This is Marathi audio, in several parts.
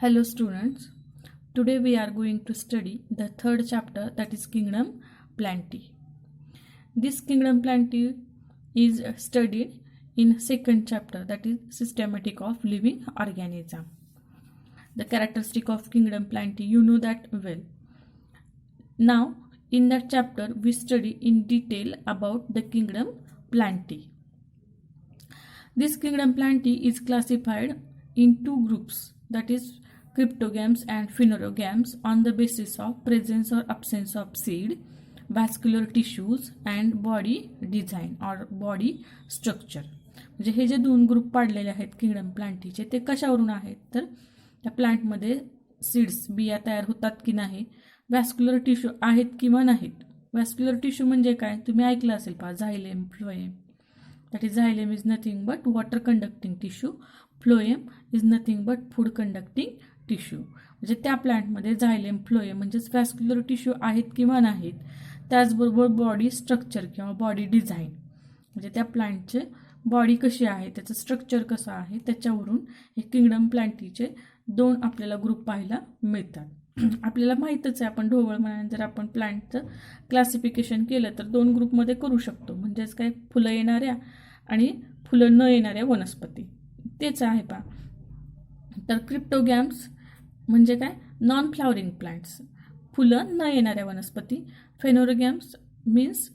Hello students, today we are going to study the third chapter, that is Kingdom Plantae. This Kingdom Plantae is studied in second chapter, that is Systematic of Living Organism. The characteristic of Kingdom Plantae, you know that well. Now in that chapter we study in detail about the Kingdom Plantae. This Kingdom Plantae is classified in two groups, that is cryptogams and phanerogams, on the basis of presence or absence of seed, vascular tissues and body design or body structure. म्हणजे हे जे दोन ग्रुप पाडलेले आहेत किंगडम प्लांटीचे ते कशावरून आहेत तर त्या प्लांटमध्ये सीड्स बिया तयार होतात की नाही, व्हॅस्क्युलर टिश्यू आहेत किंवा नाहीत. व्हॅस्क्युलर टिश्यू म्हणजे काय तुम्ही ऐकलं असेल पहा, झायलेम phloem. That is, xylem is nothing but water conducting tissue, phloem is nothing but food conducting tissue. म्हणजे त्या प्लांटमध्ये झायलेम फ्लोएम म्हणजेच व्हॅस्क्युलर टिश्यू आहेत किंवा नाहीत, त्याचबरोबर बॉडी स्ट्रक्चर किंवा बॉडी डिझाईन म्हणजे त्या प्लांटचे बॉडी कशी आहे, त्याचं स्ट्रक्चर कसं आहे, त्याच्यावरून हे किंगडम प्लांटीचे दोन आपल्याला ग्रुप पाहायला मिळतात. आपल्याला माहीतच आहे, आपण ढोबळ म्हणाने जर आपण प्लांटचं क्लासिफिकेशन केलं तर दोन ग्रुपमध्ये करू शकतो. म्हणजेच काय, फुलं येणाऱ्या आणि फुलं न येणाऱ्या वनस्पती, तेच आहे पहा. तर क्रिप्टोगॅम्स म्हणजे काय, नॉन फ्लावरिंग प्लांट्स, फुलं न येणाऱ्या वनस्पती. Phanerogams means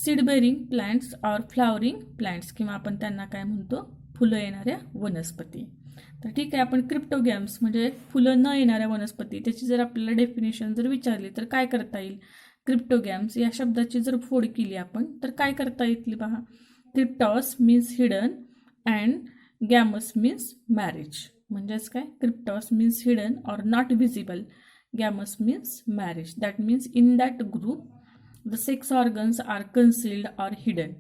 seed bearing plants or flowering plants, किंवा आपण त्यांना काय म्हणतो, फुलं येणाऱ्या वनस्पती. तर ठीक आहे, आपण क्रिप्टोगॅम्स म्हणजे फुलं न येणाऱ्या वनस्पती, त्याची जर आपल्याला डेफिनेशन जर विचारली तर काय करता येईल. क्रिप्टोगॅम्स या शब्दाची जर फोड केली आपण तर काय करता येईल पहा. Cryptos means hidden and gamos means marriage. म्हणजेच काय, cryptos means hidden or not visible, gamos means marriage. That means in that group the sex organs are concealed or hidden.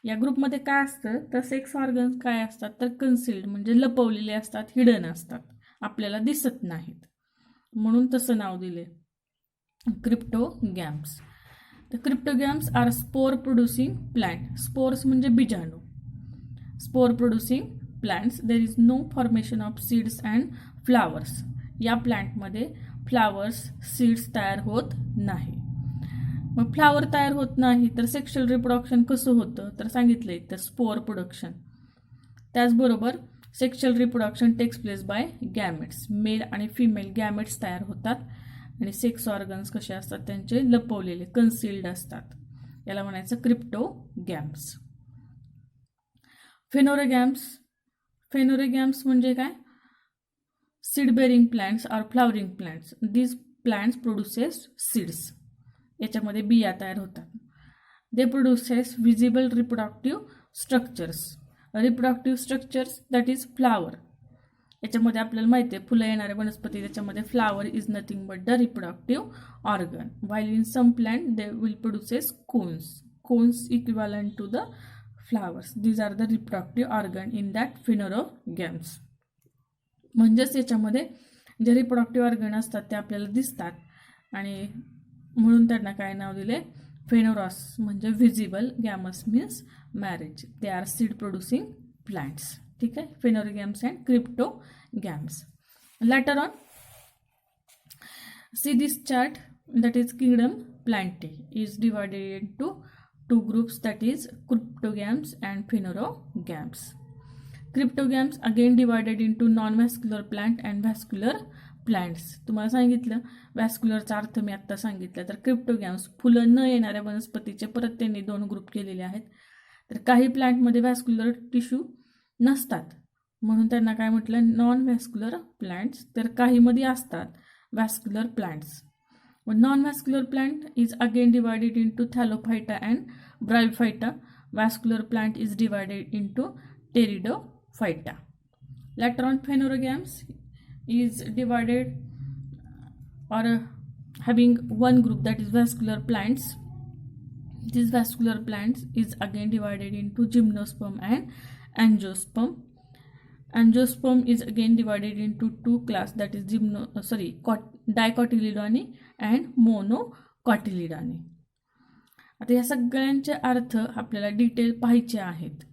या ग्रुपमध्ये काय असतं तर सेक्स ऑर्गन्स काय असतात तर कन्सिल्ड म्हणजे लपवलेले असतात, हिडन असतात, आपल्याला दिसत नाहीत, म्हणून तसं नाव दिले cryptogams. The cryptogams are spore producing plant. Spores म्हणजे बीजाणू. Spore producing plants. There is no formation of seeds and flowers. या प्लांटमध्ये फ्लावर्स सीड्स तयार होत नाही. मग फ्लावर तयार होत नाही तर सेक्शुअल रिप्रोडक्शन कसं होतं तर सांगितलंय तर स्पोर प्रोडक्शन. त्याचबरोबर sexual reproduction takes place by gametes. Male आणि फिमेल गॅमेट्स तयार होतात आणि सेक्स ऑर्गन्स कसे असतात त्यांचे लपवलेले, कन्सिल्ड असतात. याला म्हणायचं क्रिप्टोगॅम्स. फेनोरोगॅम्स. फेनोरोगॅम्स म्हणजे काय, seed bearing plants or flowering plants. These plants produces seeds. याच्यामध्ये बिया तयार होतात. They produces visible reproductive structures. Reproductive structures that is flower. याच्यामध्ये आपल्याला माहिती आहे फुलं येणाऱ्या वनस्पती, त्याच्यामध्ये flower is nothing but the reproductive organ. While in some plant they will produces cones. Cones equivalent to the flowers. These are the reproductive organ in that phanerogams. म्हणजेच याच्यामध्ये जे रिप्रोडक्टिव्ह ऑर्गन असतात ते आपल्याला दिसतात आणि म्हणून त्यांना काय नाव दिले, फेनोरॉस म्हणजे visible, gamos means marriage. They are seed producing plants. ठीक आहे, phanerogams and cryptogams. Later on see this chart, that is kingdom plantae is divided into two groups, that is cryptogams and phanerogams. Cryptogams again divided into non-vascular plant and vascular plants. तुम्हाला सांगितलं व्हॅस्क्युलरचा अर्थ मी आत्ता सांगितलं. तर क्रिप्टोगॅम्स फुलं न येणाऱ्या वनस्पतीचे परत त्यांनी दोन ग्रुप केलेले आहेत. तर काही प्लांटमध्ये व्हॅस्क्युलर टिश्यू नसतात म्हणून त्यांना काय म्हटलं, नॉन व्हॅस्क्युलर प्लांट्स. तर काहीमध्ये असतात vascular plants. Non-vascular plant is again divided into Thallophyta and Bryophyta. Vascular plant is divided into Pteridophyta. Later on, Phanerogams is divided or having one group, that is vascular plants. These vascular plants is again divided into Gymnosperm and Angiosperm. Angiosperm is again divided into two class, that is dicotyledone and monocotyledone. आता या सगळ्यांचे अर्थ आपल्याला डिटेल पाहायचे आहेत.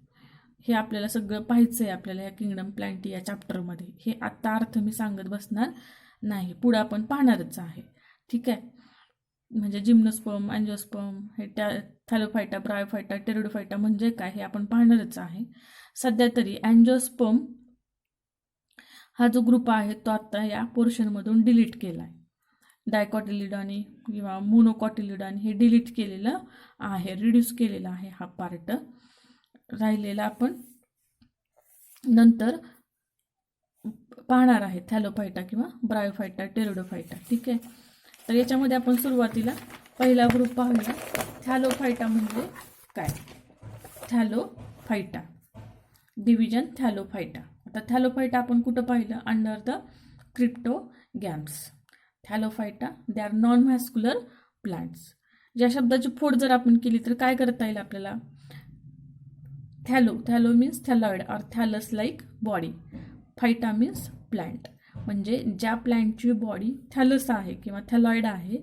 हे आपल्याला सगळं पाहायचं आहे आपल्याला या किंगडम प्लॅन्टी या चॅप्टरमध्ये. हे आत्ता अर्थ मी सांगत बसणार नाही, पुढं आपण पाहणारच आहे. ठीक आहे, म्हणजे जिम्नोस्पर्म, अँजिओस्पर्म, हे थॅलोफायटा, ब्रायोफायटा, टेरिडोफायटा म्हणजे काय हे आपण पाहणारच आहे. सध्या तरी अँजिओस्पर्म हा जो ग्रुप आहे तो आता या पोर्शनमधून डिलीट केला आहे. डायकॉटिलिडानी किंवा मोनोकॉटिलिडानी हे डिलीट केलेलं आहे, रिड्यूस केलेला आहे हा पार्ट. राहिलेला आपण नंतर पाहणार आहे, थॅलोफायटा किंवा ब्रायोफायटा, टेरिडोफायटा. ठीक आहे, तर याच्यामध्ये आपण सुरुवातीला पहिला ग्रुप पाहूया. थॅलोफायटा म्हणजे काय? Thallophyta division thallophyta. आता थॅलोफायटा आपण कुठं पाहिलं? Under the cryptogams. Thallophyta they are non vascular plants. ज्या शब्दाची फोड जर आपण केली तर काय करता येईल आपल्याला? Thallo means thalloid or thallus like body. Phyta means plant, म्हणजे ज्या प्लांटची बॉडी थॅलस आहे किंवा थॅलॉइड आहे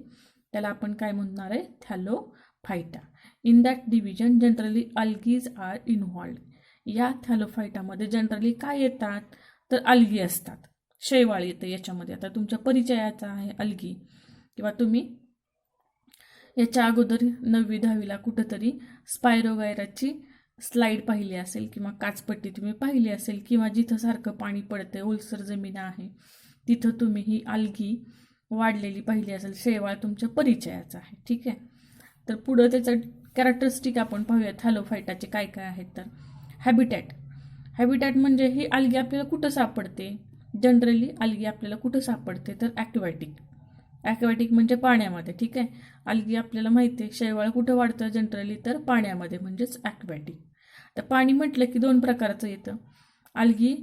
त्याला आपण काय म्हणणार आहे? Thallophyta. In that division generally algae are involved. या थॅलोफायटामध्ये जनरली काय येतात? तर अल्गी असतात, शैवाळ येतं याच्यामध्ये. आता तुमच्या परिचयाचा आहे अल्गी, किंवा तुम्ही याच्या अगोदर 9वी 10वीला कुठंतरी स्पायरोगायराची स्लाईड पाहिली असेल किंवा काचपट्टी तुम्ही पाहिली असेल, किंवा जिथं सारखं पाणी पडते, ओलसर जमीन आहे तिथं तुम्ही ही अल्गी वाढलेली पाहिली असेल. शैवाळ तुमच्या परिचयाचा आहे. ठीक आहे, तर पुढं त्याचं कॅरेक्टरिस्टिक आपण पाहूया थॅलोफायटाचे काय काय आहेत. तर हॅबिटॅट म्हणजे ही अल्गी आपल्याला कुठं सापडते? जनरली अल्गी आपल्याला कुठं सापडते? तर ॲक्वॅटिक म्हणजे पाण्यामध्ये. ठीक आहे, अल्गी आपल्याला माहिती आहे. शैवाळ कुठं वाढतं जनरली? तर पाण्यामध्ये, म्हणजेच ॲक्वॅटिक. तर पाणी म्हटलं की 2 प्रकारचं येतं. Algae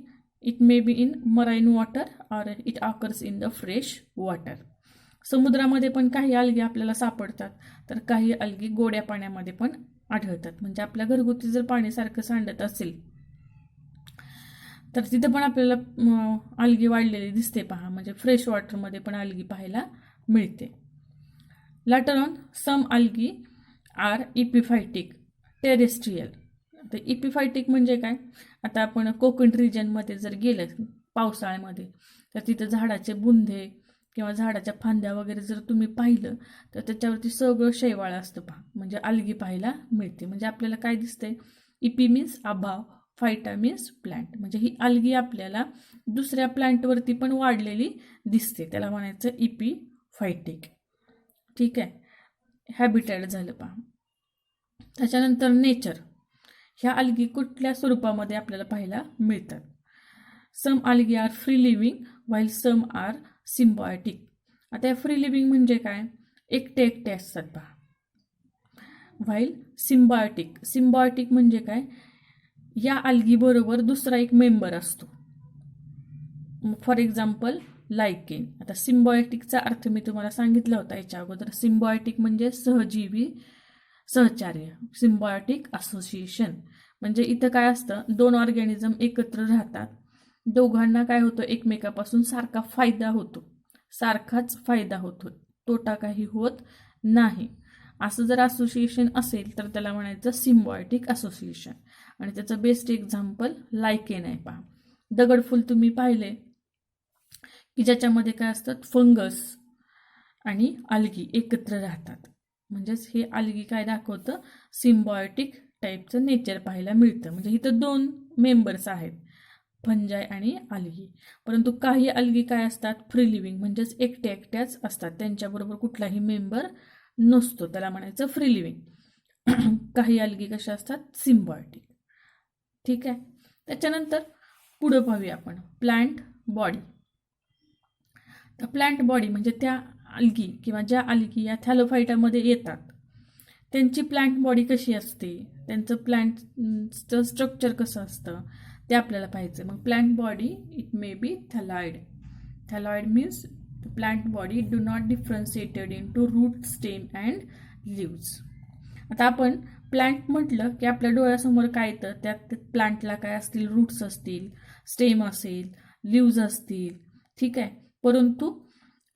it may be in marine water or it occurs in the fresh water. समुद्रामध्ये पण काही अल्गी आपल्याला सापडतात, तर काही अल्गी गोड्या पाण्यामध्ये पण आढळतात. म्हणजे आपल्या घरगुती जर पाणी सारखं सांडत असेल तर तिथं पण आपल्याला अल्गी वाढलेली दिसते पहा. म्हणजे फ्रेश वॉटरमध्ये पण अल्गी पाहायला मिळते. Later on some algae are epiphytic terrestrial. तर इपिफायटिक म्हणजे काय? आता आपण कोकण रिजनमध्ये जर गेलं पावसाळ्यामध्ये तर तिथं झाडाचे बुंधे किंवा झाडाच्या फांद्या वगैरे जर तुम्ही पाहिलं तर त्याच्यावरती सगळं शैवाळ असतं पहा, म्हणजे अल्गी पाहायला मिळते. म्हणजे आपल्याला काय दिसतंय? इपी मीन्स अभाव, फायटा मीन्स प्लांट. म्हणजे ही अल्गी आपल्याला दुसऱ्या प्लांटवरती पण वाढलेली दिसते, त्याला म्हणायचं इपिफायटिक. ठीक आहे, हॅबिटॅट झालं पहा. त्याच्यानंतर नेचर. ह्या अल्गी कुठल्या स्वरूपामध्ये आपल्याला पाहायला मिळतात? Some algae are free living while some are symbiotic. आता या फ्री लिव्हिंग म्हणजे काय? एकटे असतात पहा. व्हाईल सिम्बायोटिक म्हणजे काय? या अल्गी बरोबर दुसरा एक मेंबर असतो. For example lichen. आता सिम्बायोटिकचा अर्थ मी तुम्हाला सांगितला होता याच्या अगोदर. सिम्बायोटिक म्हणजे सहजीवी, सहचार्य. सिम्बायोटिक असोसिएशन म्हणजे इथं काय असतं? 2 ऑर्गॅनिझम एकत्र राहतात, दोघांना काय होतं? एकमेकापासून सारखाच फायदा होतो, तोटा काही होत नाही. असं जर असोसिएशन असेल तर त्याला म्हणायचं सिम्बायोटिक असोसिएशन. आणि त्याचं बेस्ट एक्झाम्पल लायकेन आहे पहा. दगडफूल तुम्ही पाहिले की ज्याच्यामध्ये काय असतात? फंगस आणि अल्गी एकत्र राहतात. म्हणजेच हे अल्गी काय दाखवतं? सिम्बायोटिक टाईपचं नेचर पाहायला मिळतं. म्हणजे इथं 2 मेंबर्स आहेत, फंजाय आणि अल्गी. परंतु काही अल्गी काय असतात? फ्री लिव्हिंग, म्हणजेच एकट्याच असतात, त्यांच्याबरोबर कुठलाही मेंबर नसतो, त्याला म्हणायचं फ्री लिव्हिंग. काही अल्गी कशा असतात? सिम्बायोटिक. ठीक आहे, त्याच्यानंतर पुढं पाहूया आपण प्लांट बॉडी. तर प्लांट बॉडी म्हणजे त्या अल्गी किंवा ज्या अल्गी या थॅलोफायटामध्ये येतात त्यांची प्लांट बॉडी कशी असते, त्यांचं प्लांटचं स्ट्रक्चर कसं असतं ते आपल्याला पाहायचं. मग plant body it may be thalloid means plant body do not differentiated into root, stem and leaves. आता आपण प्लांट म्हटलं की आपल्या डोळ्यासमोर काय येतं? त्यात प्लांटला काय असतील? रूट्स असतील, स्टेम असेल, लिव्ज असतील. ठीक आहे, परंतु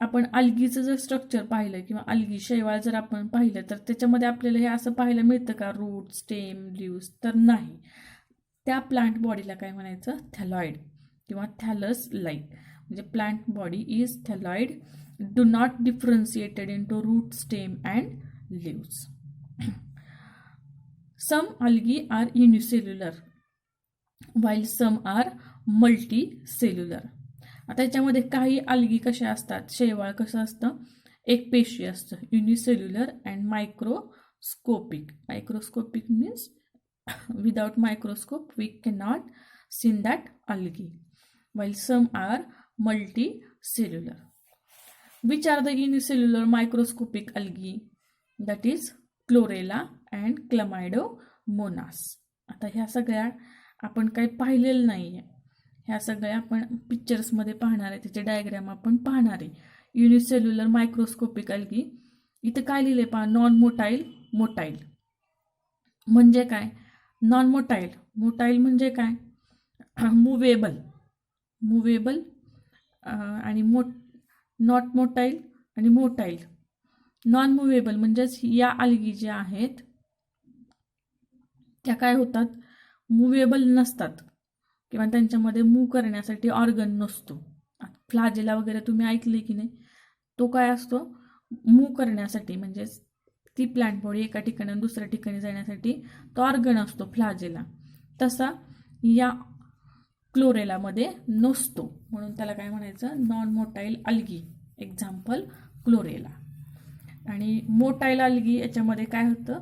आपण अल्गीचं जर स्ट्रक्चर पाहिलं किंवा अल्गी शैवाळ जर आपण पाहिलं तर त्याच्यामध्ये आपल्याला हे असं पाहायला मिळतं का? Root, stem, leaves? तर नाही. त्या प्लांट बॉडीला काय म्हणायचं, थॅलॉइड किंवा थॅलस लाईक. म्हणजे plant body is thalloid, do not differentiated into root, stem and leaves. Some algae are unicellular while some are multicellular. आता याच्यामध्ये काही algae कशा असतात, शैवाळ कसं असतं, एक पेशी असतं, unicellular and microscopic. Microscopic means without microscope we cannot see that algae, while some are multicellular. Which are the unicellular microscopic algae? That is chlorella and chlamydomonas. आता ह्या सगळ्या आपण काही पाहिलेलं नाही आहे, ह्या सगळ्या आपण पिक्चर्समध्ये पाहणार आहे, त्याचे डायग्राम आपण पाहणार आहे. Unicellular microscopic algae. इथं काय लिहिले पहा, नॉन मोटाईल, मोटाईल म्हणजे काय, नॉन मोटाईल, मोटाईल म्हणजे काय, मुवेबल, मुवेबल आणि नॉट मोटाईल आणि मोटाईल. नॉन मुव्हेबल म्हणजेच या algae ज्या आहेत त्या काय होतात, मुव्हेबल नसतात किंवा त्यांच्यामध्ये मूव्ह करण्यासाठी ऑर्गन नसतो. फ्लाजेला वगैरे तुम्ही ऐकले की नाही, तो काय असतो, मूव्ह करण्यासाठी, म्हणजे ती प्लांट बॉडी एका ठिकाणी दुसऱ्या ठिकाणी जाण्यासाठी तो ऑर्गन असतो फ्लाजेला, तसा या क्लोरेलामध्ये नसतो. म्हणून त्याला काय म्हणायचं, non motile algae. Example chlorella. आणि मोटाईल algae याच्यामध्ये काय होतं,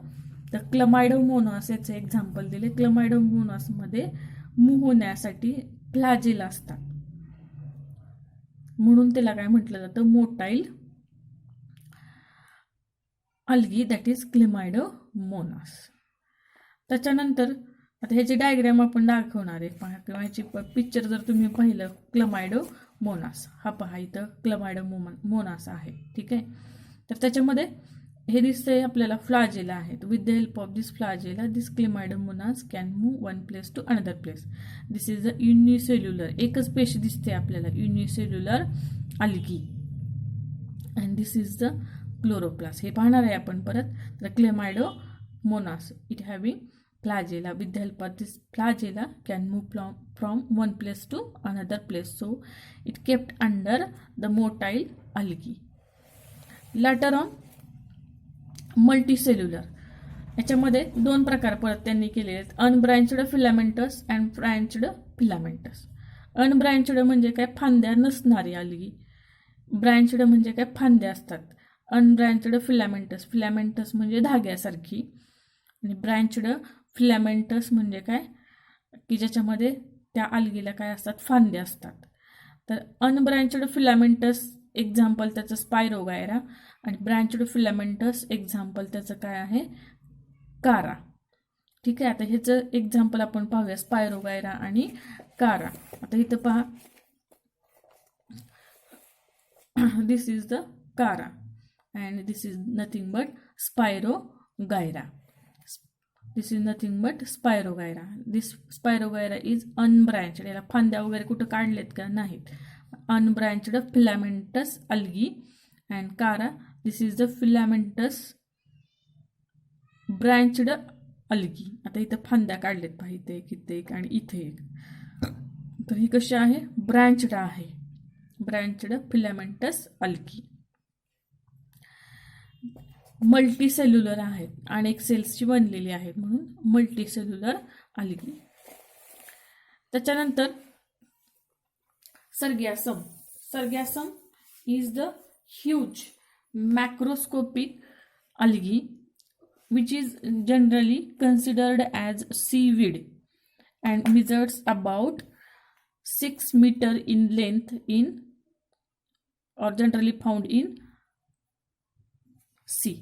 तर क्लमायडोमोनास याचे एक्झाम्पल दिले. क्लमायडोमोनासमध्ये मूव्ह होण्यासाठी फ्लॅजेल असतात, म्हणून त्याला काय म्हटलं जातं, मोटाईल algae, दॅट इज क्लमायडोमोनास. त्याच्यानंतर आता ह्याची डायग्राम आपण दाखवणार आहे किंवा ह्याची पिक्चर जर तुम्ही पाहिलं, क्लमायडोमोनास हा पहा, इथं क्लमायडोमोनास आहे, ठीक आहे. तर त्याच्यामध्ये हे दिसते आपल्याला फ्लाजेला आहेत. With the help of this flagella this chlamydomonas can move one place to another place. This is the unicellular, एकच पेशी दिसते आपल्याला, unicellular algae. And this is the chloroplast. हे पाहणार आहे आपण परत. तर chlamydomonas it having flagella. With the help of this flagella can move from one place to another place. So it kept under the motile algae. Later on multicellular. याच्यामध्ये दोन प्रकार परत त्यांनी केले आहेत, अनब्रांचड फिलामेंटस अँड ब्रांचड फिलामेंटस. अनब्रांचड म्हणजे काय, फांद्या नसणारी algae. ब्रांचड म्हणजे काय, फांद्या असतात. अनब्रांचड फिलामेंटस, फिलामेंटस म्हणजे धाग्यासारखी, आणि ब्रांचड फिलामेंटस म्हणजे काय, की ज्याच्यामध्ये त्या algaeला काय असतात, फांद्या असतात. तर अनब्रांचड फिलामेंटस एक्झाम्पल त्याचं स्पायरोगायरा, आणि ब्रांचड फिलामेंटस एक्झाम्पल त्याचं काय आहे, कारा. ठीक आहे. आता ह्याचं एक्झाम्पल आपण पाहूया, स्पायरोगायरा आणि कारा. आता इथं पहा, दिस इज द कारा and this is nothing but spirogyra. This is nothing but Spirogyra. This Spirogyra is unbranched. याला फांद्या वगैरे कुठं काढलेत का, नाहीत. Unbranched filamentous algae and Cara. This is the filamentous branched algae. आता इथं फांद्या काढलेत पहा, इथे एक, इथे एक आणि इथे एक. तर ही कशी आहे, ब्रँच्ड आहे, ब्रँच्ड फिलामेंटस algae. मल्टीसेल्युलर आहेत, अनेक सेल्सची बनलेली आहेत, म्हणून मल्टीसेल्युलर algae. त्याच्यानंतर sargassum. Sargassum is the huge macroscopic algae which is generally considered as seaweed and measures about 6 meter in length in or generally found in sea.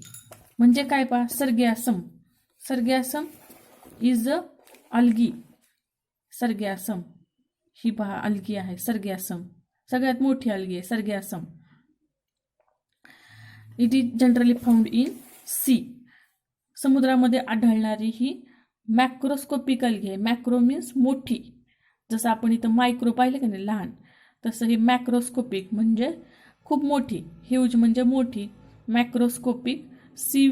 म्हणजे काय पहा, सर्गॅसम. Sargassum is a algae. सर्गॅसम ही पहा algae आहे, सर्गॅसम सगळ्यात मोठी algae आहे sargassum. It is generally found in sea. समुद्रामध्ये आढळणारी ही मॅक्रोस्कोपिक algae आहे. मॅक्रो मीन्स मोठी, जसं आपण इथं मायक्रो पाहिलं का नाही, लहान, तसं ही मॅक्रोस्कोपिक म्हणजे खूप मोठी, ह्यूज म्हणजे मोठी, macroscopic sea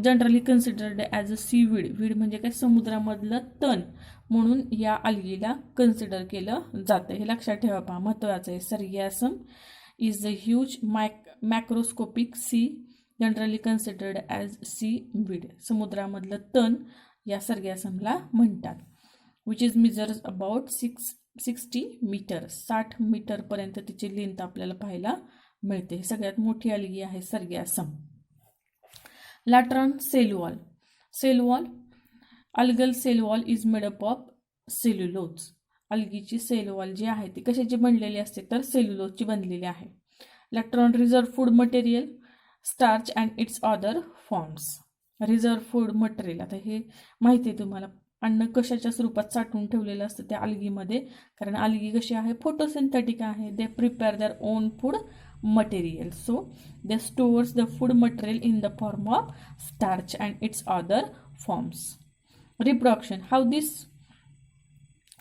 generally considered as a seaweed. Weed म्हणजे काय, समुद्रामधलं तण म्हणून या अल्गीला कन्सिडर केलं जातं. हे लक्षात ठेवा, पहा महत्त्वाचं आहे. Sargassum is the huge macroscopic sea generally considered as sea weed. समुद्रामधलं तण या सर्गॅसमला म्हणतात. Which is measures about 60 metre. 60 मीटरपर्यंत तिची लेंथ आपल्याला पाहायला मिळते. ही सगळ्यात मोठी अल्गी आहे sargassum. Later on cell wall. Cell wall, algal cell wall is made up of cellulose. अल्गीची सेल वॉल जी आहे ती कशाची बनलेली असते, तर सेल्युलोजची बनलेली आहे. Later on reserve food material, starch and its other forms. Reserve food material, आता हे माहिती आहे तुम्हाला, अन्न कशाच्या स्वरूपात साठवून ठेवलेलं असतं त्या अल्गीमध्ये, कारण अल्गी कशी आहे, फोटोसिंथेटिक आहे. They prepare their own food material, so they stores the food material in the form of starch and its other forms. Reproduction, how this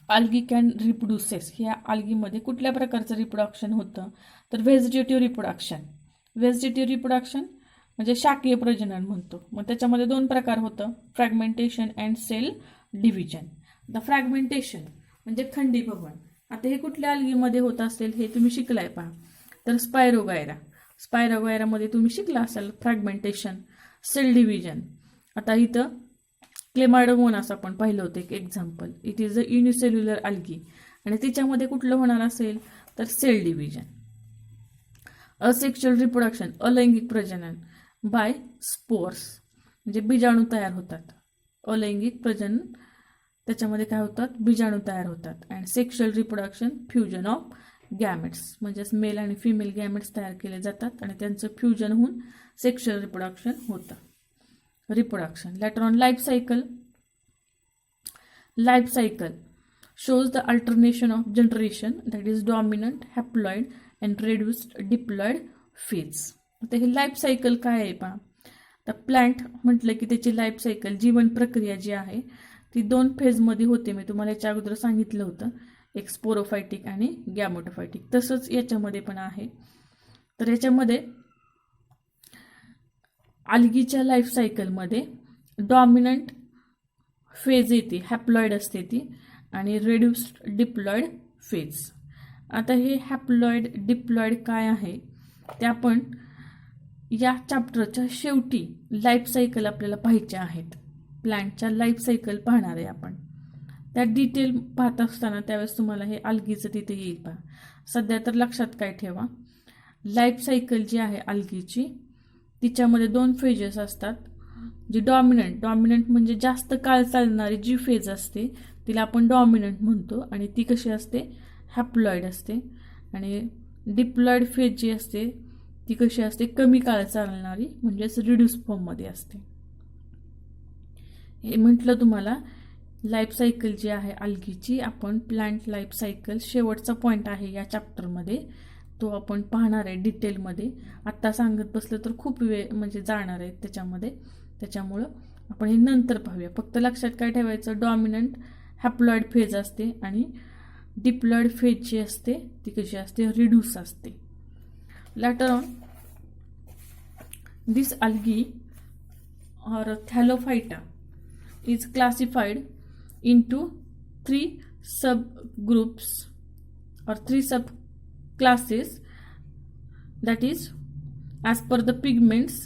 algae can reproduces. ह्या algae कुठल्या प्रकारचं रिप्रोडक्शन होतं, तर व्हेजिटेटिव्ह रिप्रोडक्शन. व्हेजिटेटिव्ह रिप्रोडक्शन म्हणजे शाकीय प्रजनन म्हणतो. मग त्याच्यामध्ये दोन प्रकार होतं, fragmentation and cell division. The fragmentation म्हणजे खंडीभवन. आता हे कुठल्या अल्गीमध्ये होत असेल हे तुम्ही शिकलाय पहा, तर स्पायरोगायरा. स्पायरोगायरामध्ये तुम्ही शिकला असाल फ्रॅगमेंटेशन, सेल डिव्हिजन. आता इथं क्लेमायडोमोनास आपण पाहिलं होतं एक example. It is a unicellular algae आणि तिच्यामध्ये कुठलं होणार असेल तर सेल डिव्हिजन. असेक्शुअल रिप्रोडक्शन, अलैंगिक प्रजनन बाय स्पोर्स म्हणजे बीजाणू तयार होतात. अलैंगिक प्रजनन त्याच्यामध्ये काय होतात, बीजाणू तयार होतात. And sexual reproduction, fusion of gametes म्हणजेच मेल आणि फिमेल गॅमेट्स तयार केले जातात आणि त्यांचं फ्युजन होऊन सेक्शुअल रिप्रोडक्शन होतं. Reproduction. Later life cycle. Life cycle shows the alternation of generation, that is dominant haploid and reduced diploid phase. आता हे लाईफ सायकल काय आहे पहा. तर प्लांट म्हटलं की त्याची लाईफ सायकल, जीवन प्रक्रिया जी आहे ती 2 फेजमध्ये होते. मी तुम्हाला याच्या अगोदर सांगितलं होतं, एक स्पोरोफायटिक आणि गॅमोटोफायटिक. तसंच याच्यामध्ये पण आहे. तर याच्यामध्ये अल्गीच्या लाईफ सायकलमध्ये डॉमिनंट फेज येते, हॅप्लॉइड असते ती, आणि रेड्युस्ड डिप्लॉइड फेज. आता हे हॅप्लॉइड डिप्लॉइड काय आहे ते आपण या चॅप्टरच्या शेवटी लाईफ सायकल आपल्याला पाहायचे आहेत. प्लांटच्या लाईफ सायकल पाहणार आहे आपण. त्या डिटेल पाहत असताना त्यावेळेस तुम्हाला हे अल्गीचं तिथे येईल पहा. सध्या तर लक्षात काय ठेवा, लाईफ सायकल जी आहे अल्गीची तिच्यामध्ये 2 फेजेस असतात. जी डॉमिनंट म्हणजे जास्त काळ चालणारी जी फेज असते तिला आपण डॉमिनंट म्हणतो आणि ती कशी असते, हॅप्लॉइड असते. आणि डिप्लॉइड फेज जी असते ती कशी असते, कमी काळ चालणारी म्हणजेच रिड्यूस फॉर्ममध्ये असते. हे म्हटलं तुम्हाला लाईफ सायकल जी आहे अल्गीची, आपण प्लांट लाईफ सायकल शेवटचा पॉईंट आहे या चॅप्टरमध्ये, तो आपण पाहणार आहे डिटेलमध्ये. आत्ता सांगत बसलं तर खूप वेळ म्हणजे जाणार आहे त्याच्यामध्ये, त्याच्यामुळं आपण हे नंतर पाहूया. फक्त लक्षात काय ठेवायचं, डॉमिनंट हॅप्लॉइड फेज असते आणि डिप्लॉइड फेज जी असते ती कशी असते, रिड्यूस असते. लॅटर ऑन दिस अल्गी और थॅलोफाइटा is classified into 3 subgroups or 3 subclasses, that is as per the pigments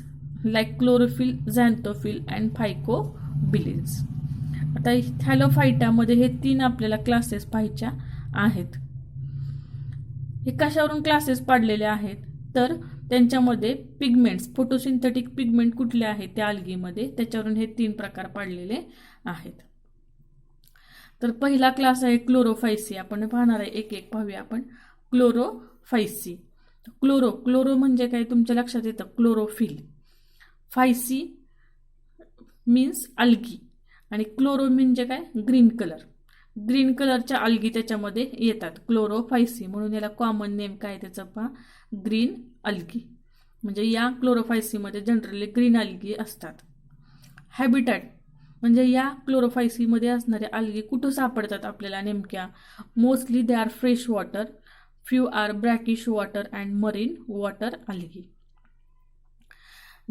like chlorophyll, xanthophyll and phycobilins. आता थॅलोफाइटामध्ये हे 3 आपल्याला क्लासेस पाहायच्या आहेत. हे कशावरून क्लासेस पाडलेले आहेत तर त्यांच्यामध्ये पिगमेंट्स, फोटोसिंथेटिक पिगमेंट कुठले आहेत त्या अल्गीमध्ये, त्याच्यावरून हे 3 प्रकार पाडलेले आहेत. तर पहिला क्लास आहे क्लोरोफायसी. आपण पाहणार आहे एक एक पाहूया आपण. क्लोरोफायसी. क्लोरो म्हणजे काय तुमच्या लक्षात येतं, क्लोरोफिल. फायसी मीन्स अल्गी आणि क्लोरो म्हणजे काय, ग्रीन कलर. ग्रीन कलरच्या अल्गी त्याच्यामध्ये येतात क्लोरोफायसी, म्हणून याला कॉमन नेम काय त्याचं पहा, ग्रीन अल्गी. म्हणजे या क्लोरोफायसीमध्ये जनरली ग्रीन अल्गी असतात. हॅबिटॅट म्हणजे या क्लोरोफायसीमध्ये असणारे अल्गी कुठं सापडतात आपल्याला नेमक्या, mostly they are fresh water, few are brackish water and marine water algae.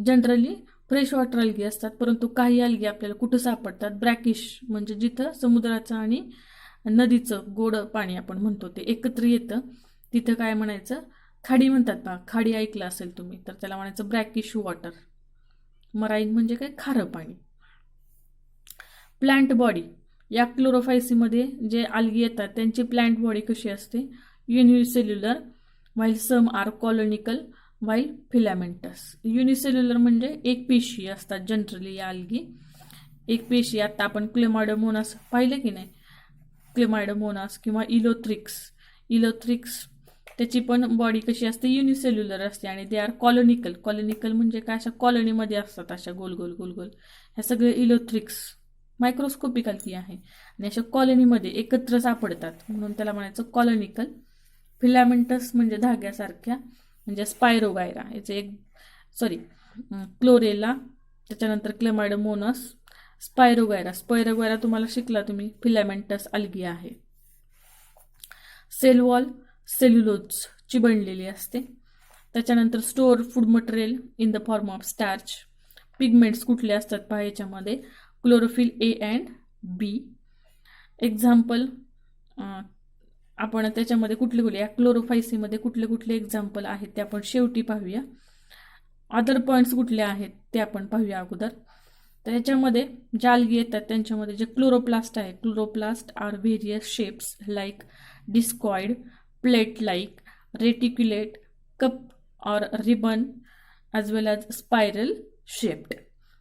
Generally fresh water algae असतात, परंतु काही अल्गी आपल्याला कुठं सापडतात, ब्रॅकिश म्हणजे जिथं समुद्राचं आणि नदीचं गोड पाणी आपण म्हणतो ते एकत्र येतं, तिथं काय म्हणायचं, खाडी म्हणतात बा, खाडी ऐकलं असेल तुम्ही, तर त्याला म्हणायचं ब्रॅकिश वॉटर. मराईन म्हणजे काय, खारं पाणी. प्लांट बॉडी, या क्लोरोफायसीमध्ये जे अल्गी येतात त्यांची प्लांट बॉडी कशी असते, unicellular, while some are colonial, while filamentous. Unicellular म्हणजे एक पेशी असतात जनरली या अल्गी, एक पेशी. आता आपण क्लेमायडोमोनास पाहिले की नाही, क्लेमायडोमोनास किंवा इलोथ्रिक्स त्याची पण बॉडी कशी असते, युनिसेल्युलर असते. आणि दे आर कॉलोनिकल. कॉलोनिकल म्हणजे काय, अशा कॉलनीमध्ये असतात, अशा गोल गोल गोल गोल. ह्या सगळे इलोथ्रिक्स मायक्रोस्कोपिक अल्गी आहे आणि अशा कॉलनीमध्ये एकत्र सापडतात, म्हणून त्याला म्हणायचं कॉलनिकल. फिलामेंटस म्हणजे धाग्यासारख्या, म्हणजे स्पायरोगायरा, याचे एक क्लोरेला, त्याच्यानंतर क्लेमायडोमोनास, स्पायरोगायरा तुम्हाला शिकला तुम्ही, फिलामेंटस अल्गी आहे. सेल वॉल सेल्युलोजची बनलेली असते. त्याच्यानंतर store food material in the form of starch. Pigments कुठले असतात पहा याच्यामध्ये, chlorophyll A and B. Example आपण त्याच्यामध्ये कुठले या क्लोरोफायसीमध्ये कुठले कुठले एक्झाम्पल आहेत ते आपण शेवटी पाहूया. अदर पॉईंट्स कुठले आहेत ते आपण पाहूया अगोदर. तर याच्यामध्ये ज्या अल्गी येतात त्यांच्यामध्ये जे क्लोरोप्लास्ट आहे, chloroplast are various shapes like discoid, plate like, reticulate, cup or ribbon as well as spiral shaped.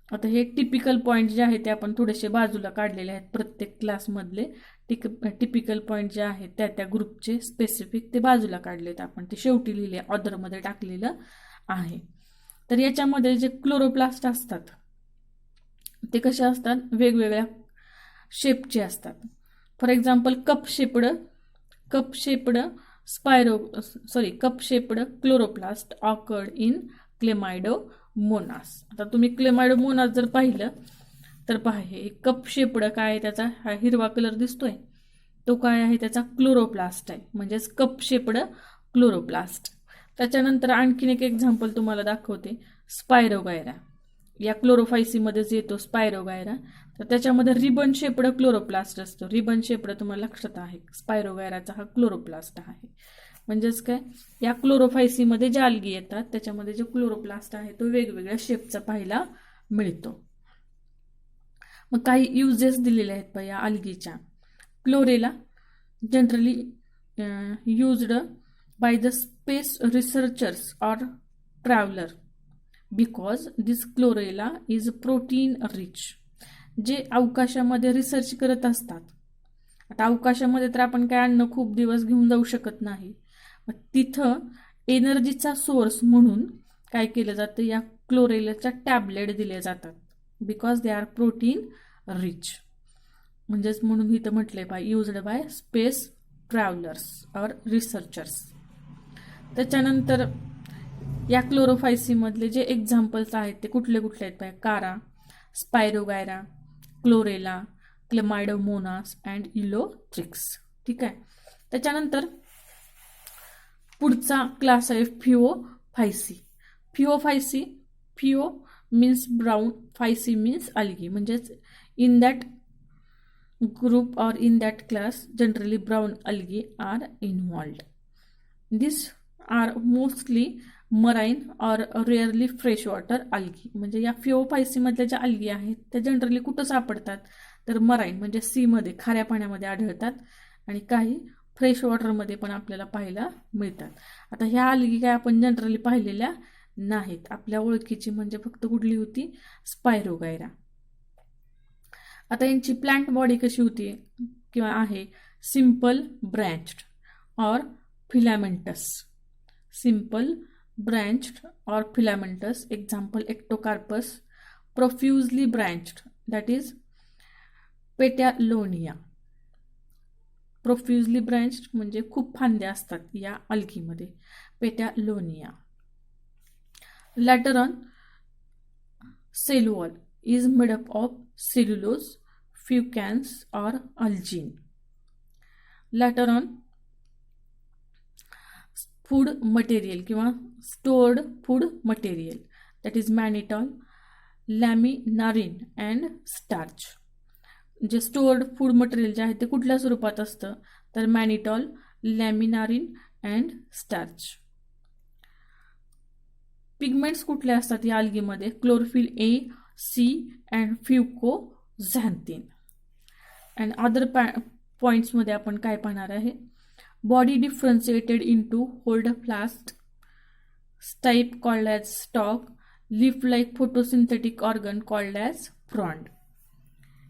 आता हे टिपिकल पॉईंट जे आहेत ते आपण थोडेसे बाजूला काढलेले आहेत, प्रत्येक क्लासमधले टिपिकल पॉईंट जे आहेत त्या ग्रुपचे स्पेसिफिक ते बाजूला काढलेत आपण, ते शेवटी लिहिले, ऑदरमध्ये टाकलेलं आहे. तर याच्यामध्ये जे क्लोरोप्लास्ट असतात ते कसे असतात, वेगवेगळ्या शेपचे असतात. For example cup shaped chloroplast occurred in chlamydomonas. आता तुम्ही क्लेमायडोमोनास जर पाहिलं तर पहा, हे कप शेप्ड काय आहे, त्याचा हा हिरवा कलर दिसतोय, तो काय आहे, त्याचा क्लोरोप्लास्ट आहे, म्हणजेच कप शेप्ड क्लोरोप्लास्ट. त्याच्यानंतर आणखीन एक एक्झाम्पल तुम्हाला दाखवते, स्पायरोगायरा. या क्लोरोफायसीमध्येच येतो स्पायरोगायरा. तर त्याच्यामध्ये रिबन शेप्ड क्लोरोप्लास्ट असतो. रिबन शेप्ड तुम्हाला लक्षात आहे, स्पायरोगायराचा हा क्लोरोप्लास्ट आहे. म्हणजेच काय, या क्लोरोफायसीमध्ये ज्या अल्गी येतात त्याच्यामध्ये जो क्लोरोप्लास्ट आहे तो वेगवेगळ्या शेपचा पाहायला मिळतो. मग काही युजेस दिलेले आहेत या अल्गीच्या. Chlorella generally used by the space researchers और traveller because this chlorella is protein rich. जे अवकाशामध्ये रिसर्च करत असतात, आता अवकाशामध्ये तर आपण काय अन्न खूप दिवस घेऊन जाऊ शकत नाही, मग तिथं एनर्जीचा सोर्स म्हणून काय केलं जातं, या क्लोरेलाच्या टॅबलेट दिले जातात, because they are protein rich. म्हणजेच म्हणून इथं म्हटलंय by used by space travellers or researchers. त्याच्यानंतर या क्लोरोफायसीमधले जे एक्झाम्पल्स आहेत ते कुठले कुठले आहेत पाहिजे, Chara, Spirogyra, Chlorella, Chlamydomonas and Ulothrix. ठीक आहे. त्याच्यानंतर पुढचा क्लास आहे Phaeophyceae. Phaeo means brown, phyceae means algae, म्हणजेच in that group or in that class generally brown algae are involved. This are mostly marine or rarely fresh water algae. म्हणजे या फिओफायसीमधल्या ज्या अल्गी आहेत त्या जनरली कुठं सापडतात, तर मराईन म्हणजे सीमध्ये, खाऱ्या पाण्यामध्ये आढळतात, आणि काही फ्रेश वॉटरमध्ये पण आपल्याला पाहायला मिळतात. आता ह्या अल्गी काय आपण जनरली पाहिलेल्या नाहीत, आपल्या ओळखीची म्हणजे फक्त कुठली होती, स्पायरोगायरा. आता यांची प्लांट बॉडी कशी होती किंवा आहे, सिंपल ब्रँच्ड और filamentous. Simple branched or filamentous. Example, ectocarpus. Profusely branched, that is petalonia. Profusely branched म्हणजे खूप फांद्या असतात या अल्गीमध्ये, petalonia. Later on cell wall is made up of cellulose, fucans और algin. Later on food material किंवा stored food material, that is mannitol, laminarin and starch. जे स्टोअर्ड फूड मटेरियल जे आहे ते कुठल्या स्वरूपात असतं तर mannitol, laminarin and starch. Pigments कुठले असतात या अल्गीमध्ये chlorophyll a, c and fucoxanthin. And other पॉइंट्समध्ये आपण काय पाहणार आहे body differentiated into holdfast, stipe called as stalk, leaf like photosynthetic organ called as frond.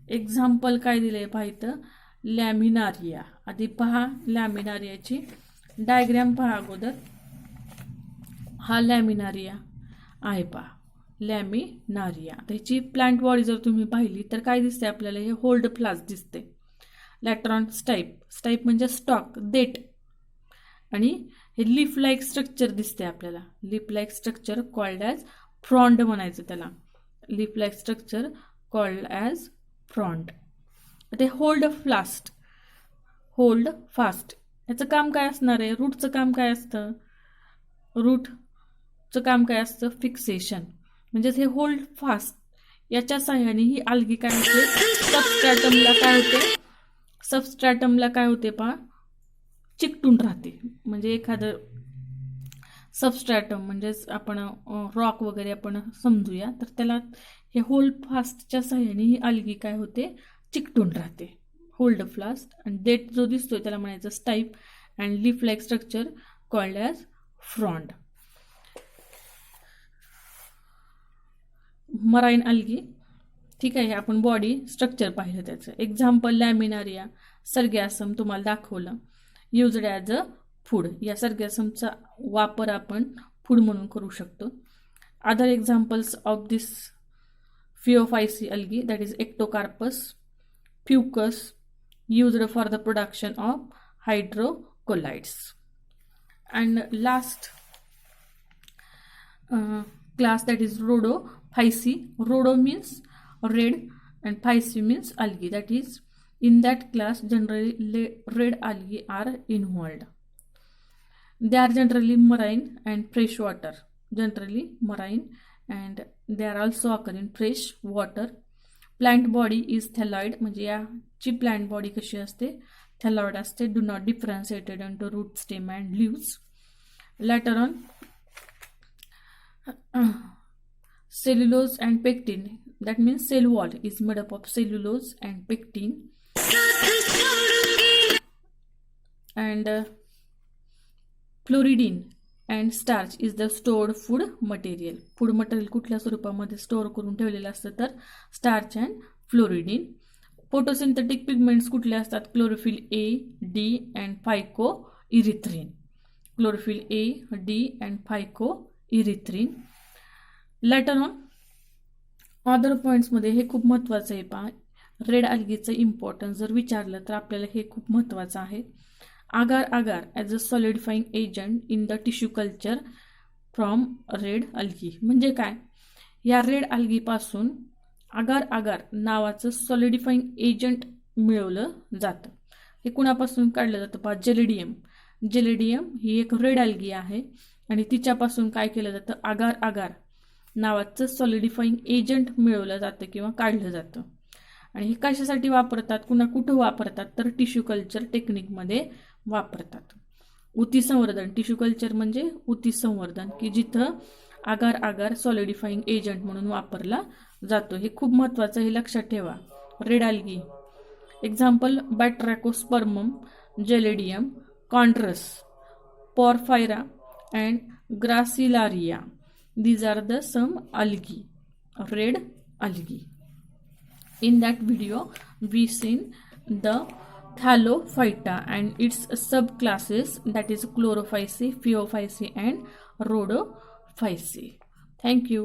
Example काय दिले पहा इथं लॅमिनारिया. आधी पहा लॅमिनारियाची डायग्रॅम पहा अगोदर. हा लॅमिनारिया आहे पहा लॅमिनारिया. त्याची प्लांट बॉडी जर तुम्ही पाहिली तर काय दिसते आपल्याला हे होल्ड फ्लास्क दिसते. लॅट्रॉन स्टाइप, स्टाइप म्हणजे स्टॉक देठ आणि हे लीफ लाईक स्ट्रक्चर दिसते आपल्याला. Leaf like structure called as frond म्हणायचं त्याला. Leaf like structure called as frond. ते होल्ड फास्ट याचं काम काय असणार आहे रूटचं काम काय असतं रूटचं काम काय असतं फिक्सेशन. म्हणजेच हे होल्ड फास्ट याच्या साह्याने ही अल्गी काय होते सबस्ट्रॅटमला काय होते पहा चिकटून राहते. म्हणजे एखादं सबस्ट्रॅटम म्हणजेच आपण रॉक वगैरे आपण समजूया तर त्याला हे होल्ड फास्टच्या साह्याने ही अल्गी काय होते चिकटून राहते. Hold fast. आणि देठ जो दिसतोय त्याला म्हणायचं stipe and leaf like structure called as frond. Marine algae ठीक आहे. आपण बॉडी स्ट्रक्चर पाहिलं त्याचं. एक्झाम्पल लॅमिनारिया, सर्गॅसम तुम्हाला दाखवलं. Used as a food. या सर्गॅसमचा वापर आपण फूड म्हणून करू शकतो. Other examples of this phaeophyceae algae that is ectocarpus, fucus used for the production of hydrocolloids. And last class that is Rhodophyceae. Rhodo means red and Phyceae means algae. That is in that class generally red algae are involved. They are generally marine and fresh water. Generally marine and they are also occur in fresh water. Plant body is thalloid. म्हणजे याची प्लांट बॉडी कशी असते थॅलॉइड असते. Do not differentiated into root, stem and leaves. Later on cellulose and pectin that means cell wall is made up of cellulose and pectin. And floridean and starch is the stored food material. Food material कुठल्या स्वरूपामध्ये स्टोअर करून ठेवलेलं असतं तर starch and floridean. Photosynthetic pigments कुठले असतात chlorophyll a, d and फायको erythrin. Chlorophyll a, d and phycoerythrin. Later on other पॉईंट्समध्ये हे खूप महत्त्वाचं आहे पहा. रेड अल्गीचं इम्पॉर्टन्स जर विचारलं तर आपल्याला हे खूप महत्त्वाचं आहे. agar as a solidifying agent in the tissue culture from red algae. म्हणजे काय या रेड अल्गी पासून agar नावाचं सॉलिडिफाईंग एजंट मिळवलं जातं. हे कुणापासून काढलं जातं पहा जेलिडियम. जेलिडियम ही एक रेड अल्गी आहे आणि तिच्यापासून काय केलं जातं agar नावाचं सॉलिडिफाईंग एजंट मिळवलं जातं किंवा काढलं जातं. आणि हे कशासाठी वापरतात कुठं वापरतात तर टिश्यू कल्चर टेक्निकमध्ये वापरतात. ऊती संवर्धन. टिश्यू कल्चर म्हणजे ऊती संवर्धन की जिथं agar सॉलिडिफाईंग एजंट म्हणून वापरला जातो. हे खूप महत्त्वाचं हे लक्षात ठेवा. Red algae example Batrachospermum, Gelidium, Chondrus, Porphyra and Gracilaria. These are the some algae, red algae. In that video, we seen the Thallophyta and its subclasses that is Chlorophyceae, Phaeophyceae and Rhodophyceae. Thank you.